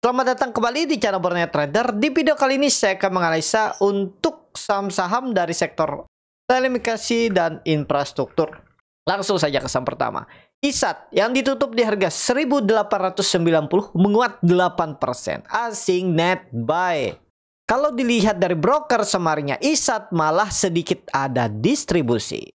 Selamat datang kembali di channel Borneo Trader. Di video kali ini saya akan menganalisa untuk saham-saham dari sektor telekomunikasi dan infrastruktur. Langsung saja ke saham pertama. ISAT yang ditutup di harga 1.890 menguat 8%. Asing net buy. Kalau dilihat dari broker semaringnya, ISAT malah sedikit ada distribusi.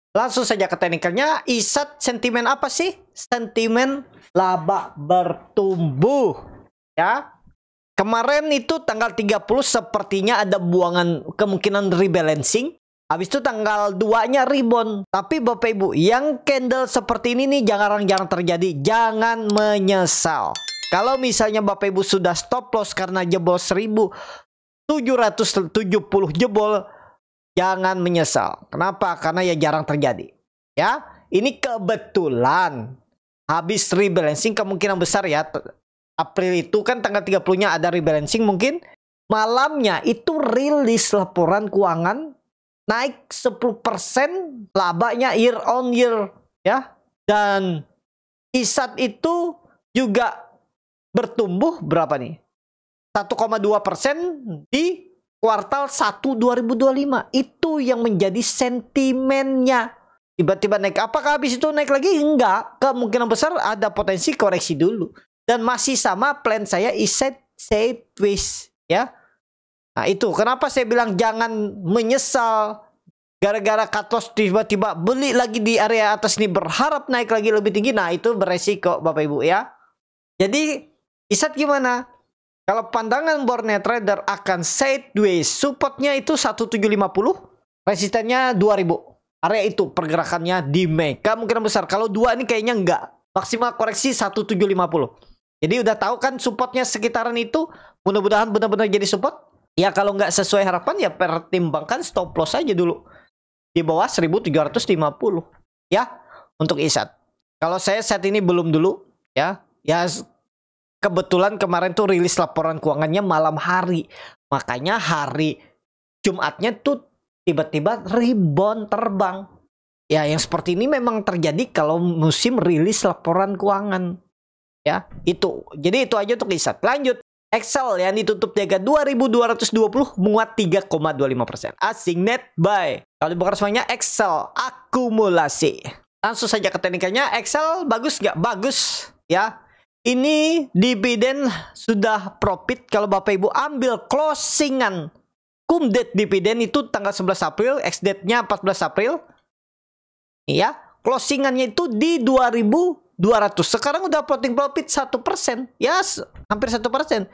Langsung saja ke teknikalnya. ISAT sentimen apa sih? Sentimen laba bertumbuh. Ya, kemarin itu tanggal 30 sepertinya ada buangan kemungkinan rebalancing. Habis itu tanggal 2-nya rebound. Tapi Bapak Ibu, yang candle seperti ini nih jarang-jarang terjadi. Jangan menyesal. Kalau misalnya Bapak Ibu sudah stop loss karena jebol 1770 jebol, jangan menyesal. Kenapa? Karena ya jarang terjadi. Ya, ini kebetulan habis rebalancing kemungkinan besar ya. April itu kan tanggal 30-nya ada rebalancing, mungkin malamnya itu rilis laporan keuangan naik 10% labanya year on year ya. Dan ISAT itu juga bertumbuh berapa nih? 1,2% di kuartal 1 2025. Itu yang menjadi sentimennya. Tiba-tiba naik. Apakah habis itu naik lagi? Enggak. Kemungkinan besar ada potensi koreksi dulu. Dan masih sama plan saya ISAT sideways ya. Nah itu kenapa saya bilang jangan menyesal gara-gara cut loss tiba-tiba beli lagi di area atas ini berharap naik lagi lebih tinggi. Nah itu beresiko Bapak Ibu ya. Jadi ISAT gimana? Kalau pandangan Borneo Trader akan sideways, supportnya itu 1750, resistennya 2000. Area itu pergerakannya di Mei. Kemungkinan besar kalau 2 ini kayaknya enggak. Maksimal koreksi 1750. Jadi udah tahu kan supportnya sekitaran itu. Mudah-mudahan benar-benar jadi support. Ya kalau nggak sesuai harapan ya pertimbangkan stop loss aja dulu. Di bawah 1750. Ya untuk ISAT. Kalau saya saat ini belum dulu. Ya kebetulan kemarin tuh rilis laporan keuangannya malam hari. Makanya hari Jumatnya tuh tiba-tiba rebound terbang. Ya yang seperti ini memang terjadi kalau musim rilis laporan keuangan. Ya, itu. Jadi itu aja untuk ISAT. Lanjut. Excel yang ditutup di harga 2220 menguat 3,25%. Asing net buy. Kalau dibongkar semuanya Excel akumulasi. Langsung saja ke teknikalnya. Excel bagus nggak? Bagus. Ya. Ini dividen sudah profit. Kalau Bapak Ibu ambil closingan cum date dividen itu tanggal 11 April. Ex-date-nya 14 April. Ya. Closingannya itu di 2200. Sekarang udah floating profit 1%. Ya, hampir 1%.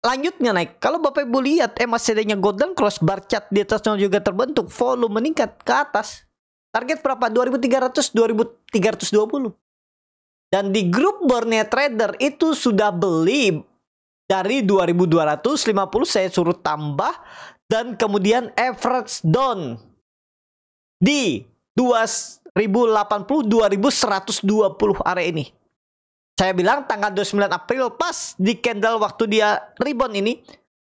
Lanjutnya naik. Kalau Bapak Ibu lihat MACD-nya golden cross, bar chart di atasnya juga terbentuk, volume meningkat ke atas. Target berapa? 2300, 2320. Dan di grup Borneo Trader itu sudah beli dari 2250, saya suruh tambah, dan kemudian average down di 2080, 2120 area ini. Saya bilang tanggal 29 April pas di candle waktu dia rebound ini,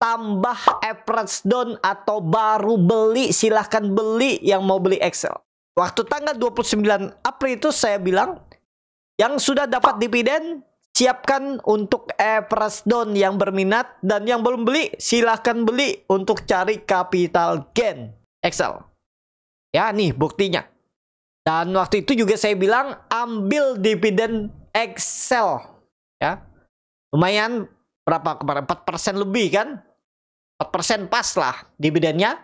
tambah average down atau baru beli, silahkan beli yang mau beli Excel. Waktu tanggal 29 April itu saya bilang yang sudah dapat dividen siapkan untuk average down yang berminat, dan yang belum beli silahkan beli untuk cari capital gain Excel. Ya nih buktinya. Dan waktu itu juga saya bilang ambil dividen Excel. Ya. Lumayan berapa kemarin? 4% lebih kan? 4% pas lah dividennya.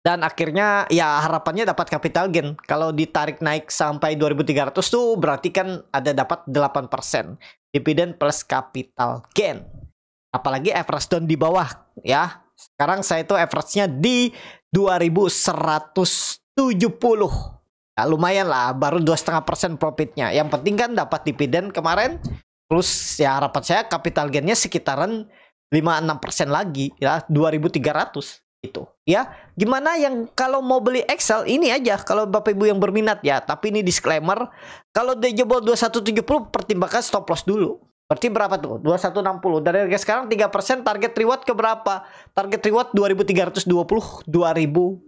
Dan akhirnya ya harapannya dapat capital gain. Kalau ditarik naik sampai 2300 tuh berarti kan ada dapat 8%. Dividen plus capital gain. Apalagi average down di bawah ya. Sekarang saya itu average-nya di 2170. Ya, lumayan lah, baru 2,5% profitnya. Yang penting kan dapat dividen kemarin. Terus ya harapan saya capital gainnya sekitaran 5-6% lagi ya, 2300 itu. Ya, gimana yang kalau mau beli Excel ini aja kalau Bapak Ibu yang berminat ya. Tapi ini disclaimer, kalau dia jebol 2170 pertimbangkan stop loss dulu. Berarti berapa tuh? 2160. Dari harga sekarang 3%, target reward ke berapa? Target reward 2320, 2300.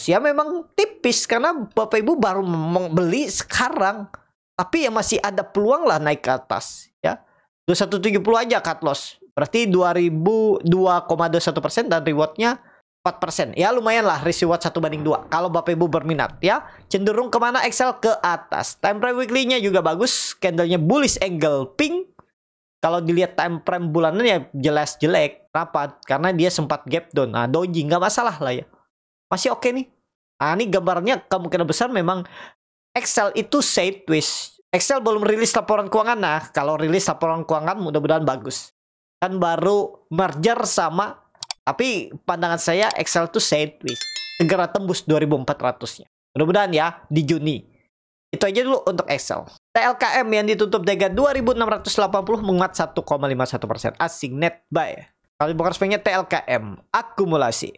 Ya memang tipis karena Bapak Ibu baru membeli sekarang. Tapi ya masih ada peluang lah naik ke atas ya. 2170 aja cut loss. Berarti 2,21% dan rewardnya 4%. Ya lumayan lah risk reward 1/2. Kalau Bapak Ibu berminat ya. Cenderung kemana Excel? Ke atas. Time frame weekly-nya juga bagus. Candlenya bullish angle pink. Kalau dilihat time frame bulanan ya jelas jelek. Kenapa? Karena dia sempat gap down. Nah doji nggak masalah lah ya. Masih oke nih. Nah ini gambarnya kemungkinan besar memang Excel itu sideways. Excel belum rilis laporan keuangan. Nah kalau rilis laporan keuangan mudah-mudahan bagus. Kan baru merger sama, tapi pandangan saya Excel tuh sideways. Segera tembus 2400-nya. Mudah-mudahan ya di Juni. Itu aja dulu untuk Excel. TLKM yang ditutup dengan 2680 menguat 1,51%. Asing net buy. Kalau bukan speknya TLKM akumulasi.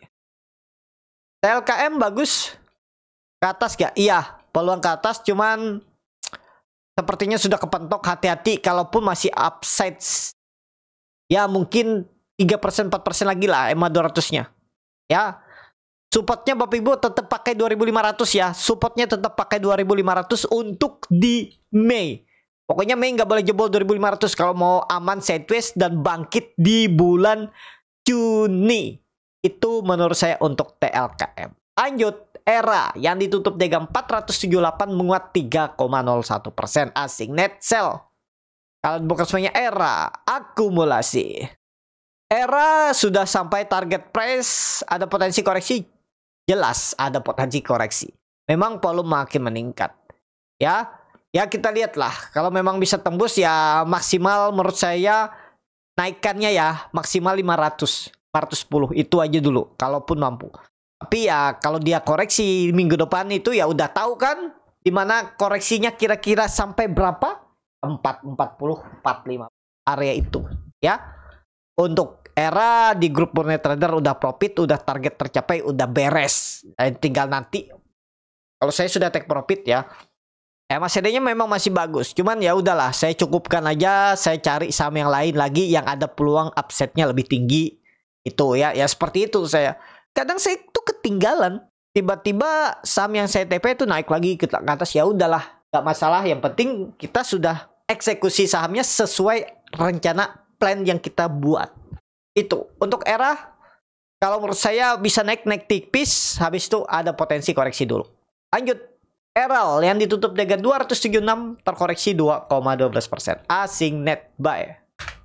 TLKM bagus. Ke atas gak? Iya, peluang ke atas cuman sepertinya sudah kepentok. Hati-hati kalaupun masih upside. Ya mungkin 3% 4% lagi lah EMA 200-nya. Ya. Supportnya Bapak Ibu tetap pakai 2500 ya. Supportnya tetap pakai 2500 untuk di Mei. Pokoknya Mei nggak boleh jebol 2500 kalau mau aman sideways dan bangkit di bulan Juni. Itu menurut saya untuk TLKM. Lanjut. ERA yang ditutup dengan 478 menguat 3,01%. Asing net sell. Kalau bukan semuanya ERA akumulasi. ERA sudah sampai target price. Ada potensi koreksi. Jelas ada potensi koreksi. Memang volume makin meningkat. Ya kita lihatlah. Kalau memang bisa tembus ya maksimal menurut saya naikannya ya maksimal 500, 410 itu aja dulu. Kalaupun mampu. Tapi ya kalau dia koreksi minggu depan itu ya udah tahu kan dimana koreksinya kira-kira sampai berapa? 440, 45 area itu ya. Untuk ERA di grup Burnet Trader udah profit, udah target tercapai, udah beres. Tinggal nanti. Kalau saya sudah take profit ya. MACD-nya memang masih bagus. Cuman ya udahlah, saya cukupkan aja. Saya cari saham yang lain lagi yang ada peluang upside-nya lebih tinggi. Itu ya, seperti itu saya. Kadang saya tuh ketinggalan. Tiba-tiba saham yang saya TP itu naik lagi ke atas, ya udahlah, nggak masalah. Yang penting kita sudah eksekusi sahamnya sesuai rencana plan yang kita buat. Itu untuk ERA kalau menurut saya bisa naik tipis, habis itu ada potensi koreksi dulu. Lanjut. ERAL yang ditutup dengan 276 terkoreksi 2,12%. Asing net buy.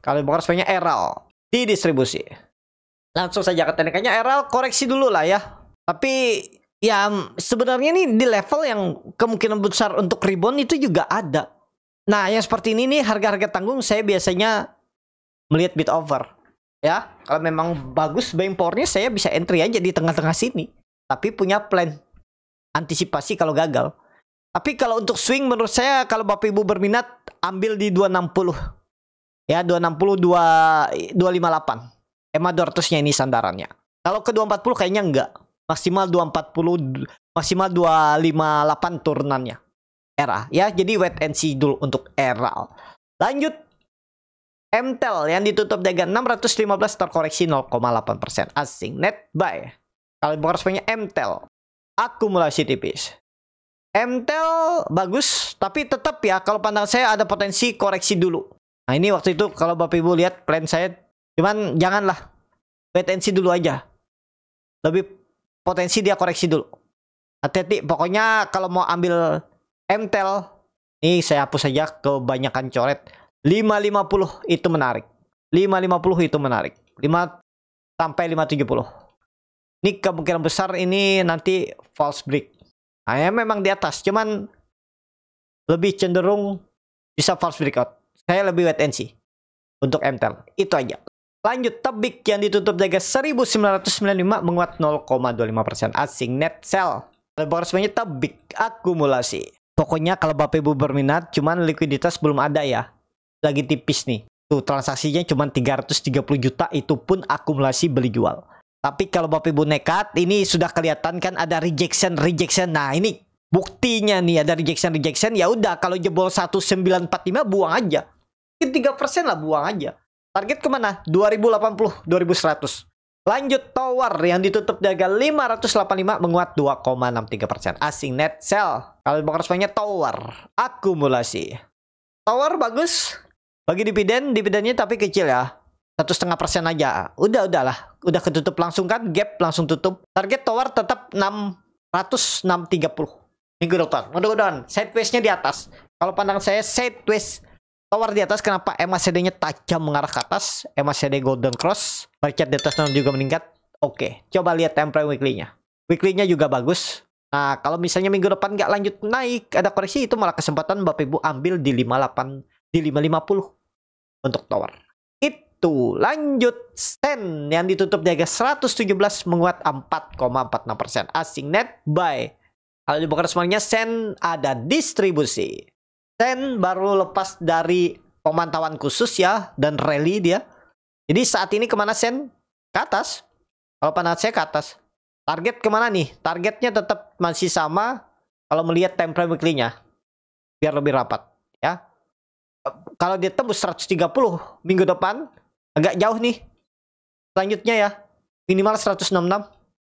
Kalau bukan sebenarnya ERAL di distribusi. Langsung saja ke teknikannya. ERAL koreksi dulu lah ya. Tapi ya sebenarnya ini di level yang kemungkinan besar untuk rebound itu juga ada. Nah yang seperti ini nih harga-harga tanggung saya biasanya melihat bid over. Ya, kalau memang bagus buying powernya saya bisa entry aja di tengah-tengah sini. Tapi punya plan antisipasi kalau gagal. Tapi kalau untuk swing menurut saya kalau Bapak Ibu berminat ambil di 260. Ya, 260 258. EMA 200-nya ini sandarannya. Kalau ke 240 kayaknya enggak. Maksimal 240, maksimal 258 turunannya. ERA ya, jadi wait and see dulu untuk ERA. Lanjut. MTEL yang ditutup dengan 615 terkoreksi 0,8%. Asing net buy. Kalau bukan responnya MTEL akumulasi tipis. MTEL bagus, tapi tetap ya kalau pandang saya ada potensi koreksi dulu. Nah ini waktu itu kalau Bapak Ibu lihat plan saya, cuman janganlah wait and see dulu aja. Lebih potensi dia koreksi dulu. Hati-hati, pokoknya kalau mau ambil MTEL, ini saya hapus saja kebanyakan coret. 550 itu menarik. 550 itu menarik. 5 sampai 570. Ini kemungkinan besar ini nanti false break. Nah, ya memang di atas, cuman lebih cenderung bisa false breakout. Saya lebih wait and see untuk MTEL. Itu aja. Lanjut, Tebik yang ditutup dengan 1995 menguat 0,25%. Asing net sell. Kalau resminya Tebik akumulasi. Pokoknya kalau Bapak Ibu berminat, cuman likuiditas belum ada ya. Lagi tipis nih. Tuh transaksinya cuma 330 juta, itu pun akumulasi beli jual. Tapi kalau Bapak Ibu nekat, ini sudah kelihatan kan ada rejection. Nah, ini buktinya nih ada rejection. Ya udah kalau jebol 1945 buang aja. 3% lah buang aja. Target kemana? 2080, 2100. Lanjut Tower yang ditutup dengan 585 menguat 2,63%. Asing net sell. Kalau bukan responnya Tower akumulasi. Tower bagus. Bagi dividennya tapi kecil ya. 1,5% aja. Udahlah. Udah ketutup langsung kan. Gap langsung tutup. Target tower tetap 630 minggu depan. Mudah-mudahan sideways-nya di atas. Kalau pandangan saya sideways tower di atas. Kenapa? MACD-nya tajam mengarah ke atas. MACD golden cross. Market di atas juga meningkat. Oke. Coba lihat time frame weekly-nya. Weekly-nya juga bagus. Nah, kalau misalnya minggu depan nggak lanjut naik, ada koreksi, itu malah kesempatan Bapak Ibu ambil di 58, di 550 untuk tower. Itu lanjut Sen yang ditutup di harga 117 menguat 4,46%. Asing net buy. Kalau dibuka semuanya Sen ada distribusi. Sen baru lepas dari pemantauan khusus ya dan rally dia. Jadi saat ini kemana Sen? Ke atas. Kalau pandangan saya ke atas. Target kemana nih? Targetnya tetap masih sama kalau melihat time frame weekly-nya. Biar lebih rapat ya. Kalau dia tembus 130 minggu depan agak jauh nih. Selanjutnya ya, minimal 166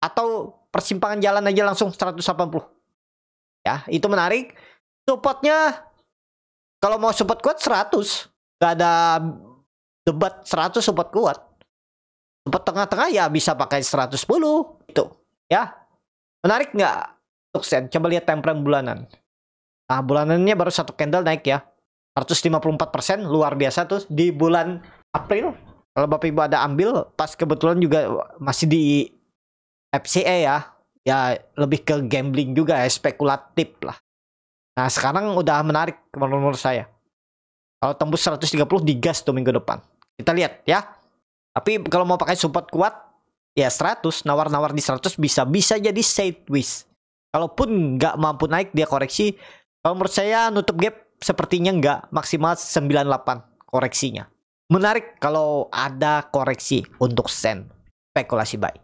atau persimpangan jalan aja langsung 180. Ya, itu menarik. Supportnya kalau mau support kuat 100. Gak ada debat 100 support kuat. Support tengah-tengah ya bisa pakai 110. Itu ya. Menarik nggak untuk Sen? Coba lihat time frame bulanan. Nah, bulanannya baru satu candle naik ya. 154%, luar biasa tuh di bulan April. Kalau Bapak Ibu ada ambil, pas kebetulan juga masih di FCA ya. Ya lebih ke gambling juga ya, spekulatif lah. Nah sekarang udah menarik menurut saya. Kalau tembus 130 digas tuh minggu depan. Kita lihat ya. Tapi kalau mau pakai support kuat, ya 100, nawar-nawar di 100 bisa jadi sideways. Kalaupun nggak mampu naik dia koreksi. Kalau menurut saya nutup gap sepertinya nggak, maksimal 98 koreksinya. Menarik kalau ada koreksi untuk Sen. Spekulasi buy.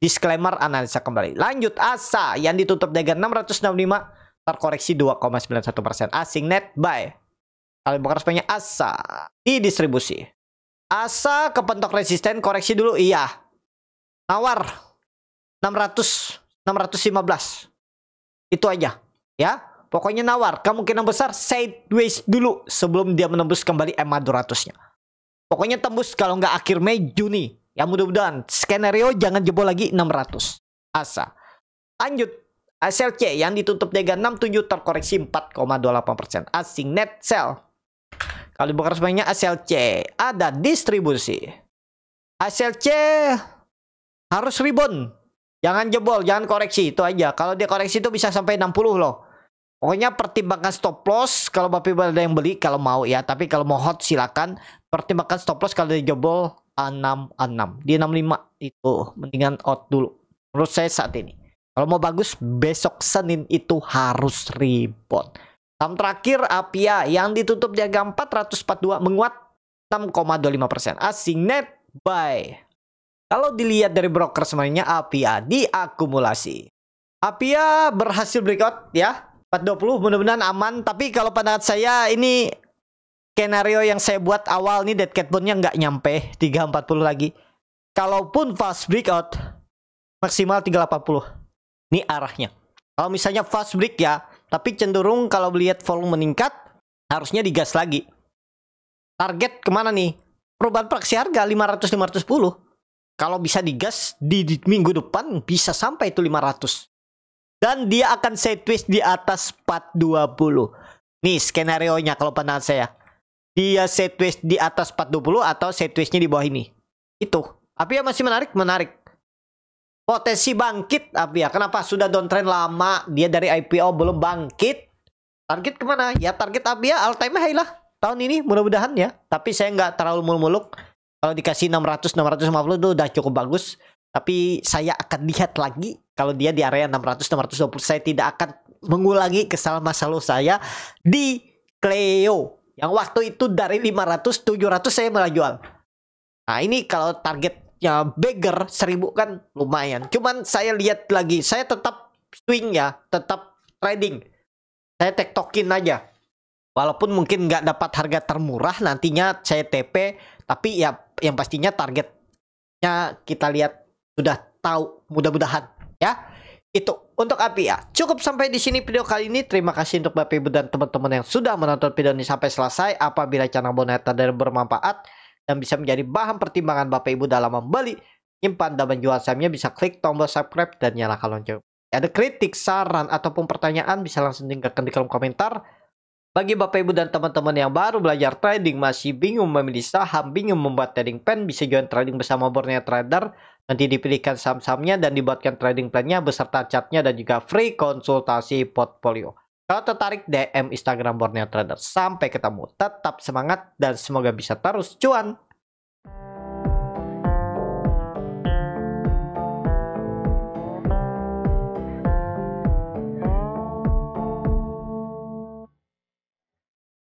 Disclaimer analisa kembali. Lanjut ASA yang ditutup dengan 665 terkoreksi 2,91%. Asing net buy. Kalau bukan responnya ASA di distribusi. ASA kepentok resisten koreksi dulu iya. Nawar 615. Itu aja ya. Pokoknya nawar. Kemungkinan besar sideways dulu sebelum dia menembus kembali EMA 200-nya. Pokoknya tembus kalau nggak akhir Mei, Juni. Ya mudah-mudahan. Skenario jangan jebol lagi 600. ASA. Lanjut. ASLC yang ditutup dengan 67 terkoreksi 4,28%. Asing net sell. Kalau dibuka resminya ASLC. Ada distribusi. ASLC harus rebound. Jangan jebol, jangan koreksi. Itu aja. Kalau dia koreksi itu bisa sampai 60 loh. Pokoknya pertimbangkan stop loss kalau Bapak Ibu ada yang beli kalau mau ya. Tapi kalau mau hot silakan pertimbangkan stop loss kalau dia jebol 66. Di 65 itu mendingan out dulu. Menurut saya saat ini. Kalau mau bagus besok Senin itu harus rebound. Saham terakhir Apia yang ditutup di harga 442 menguat 6,25%. Asing net buy. Kalau dilihat dari broker semuanya Apia diakumulasi. Apia berhasil breakout ya. 420 mudah-mudahan aman. Tapi kalau pandangan saya ini skenario yang saya buat awal nih dead cat bone-nya nggak nyampe 340 lagi. Kalaupun fast breakout maksimal 380. Ini arahnya. Kalau misalnya fast break ya, tapi cenderung kalau melihat volume meningkat harusnya digas lagi. Target kemana nih? Perubahan praksi harga 500-510. Kalau bisa digas di minggu depan bisa sampai itu 500. Dan dia akan sideways di atas 420. Nih skenario-nya kalau pandangan saya. Dia sideways di atas 420 atau sideways-nya di bawah ini. Itu. Apia masih menarik? Menarik. Potensi bangkit Apia. Kenapa? Sudah downtrend lama. Dia dari IPO belum bangkit. Target kemana? Ya target Apia all time high lah. Tahun ini mudah-mudahan ya. Tapi saya nggak terlalu muluk-muluk. Kalau dikasih 600-650 itu udah cukup bagus. Tapi saya akan lihat lagi. Kalau dia di area 600-620. Saya tidak akan mengulangi kesalahan masa lalu saya di Cleo. Yang waktu itu dari 500-700 saya malah jual. Nah ini kalau targetnya beggar 1000 kan lumayan. Cuman saya lihat lagi. Saya tetap swing ya. Tetap trading. Saya tektokin aja. Walaupun mungkin nggak dapat harga termurah. Nantinya saya TP. Tapi ya yang pastinya targetnya kita lihat sudah tahu mudah-mudahan ya. Itu untuk API. Cukup sampai di sini video kali ini. Terima kasih untuk Bapak Ibu dan teman-teman yang sudah menonton video ini sampai selesai. Apabila channel Bonet Trader bermanfaat dan bisa menjadi bahan pertimbangan Bapak Ibu dalam membeli, nyimpan dan menjual sahamnya, bisa klik tombol subscribe dan nyalakan lonceng. Ada kritik, saran ataupun pertanyaan bisa langsung tinggalkan di kolom komentar. Bagi Bapak Ibu dan teman-teman yang baru belajar trading, masih bingung memilih saham, bingung membuat trading plan, bisa join trading bersama Bonet Trader. Nanti dipilihkan saham-sahamnya dan dibuatkan trading plan-nya beserta chartnya dan juga free konsultasi portfolio. Kalau tertarik, DM Instagram Bonet Trader. Sampai ketemu, tetap semangat dan semoga bisa terus cuan.